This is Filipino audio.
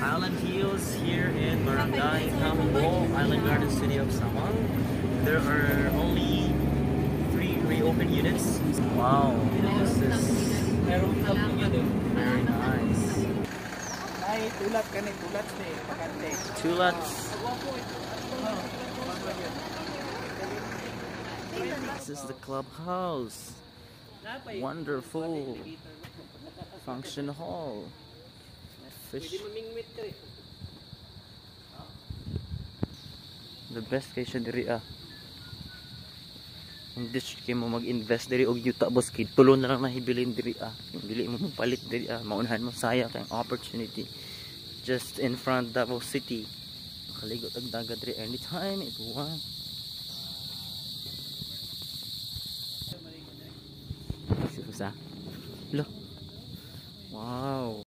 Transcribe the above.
Highland Hills here in Barangay Cambo, Island Garden City of Samang. There are only 3 reopened units. Wow, this is very nice. Tulats. This is the clubhouse. Wonderful function hall. Fish. The best kay siya diri Hindi siya mo mag-invest diri og yuta boss kid. Tulo na lang nahibilin diri Dili mo palit diri Maunahan mo saya kay opportunity just in front Davao City. Makaligot ang dagat diri anytime it want. Look. Wow.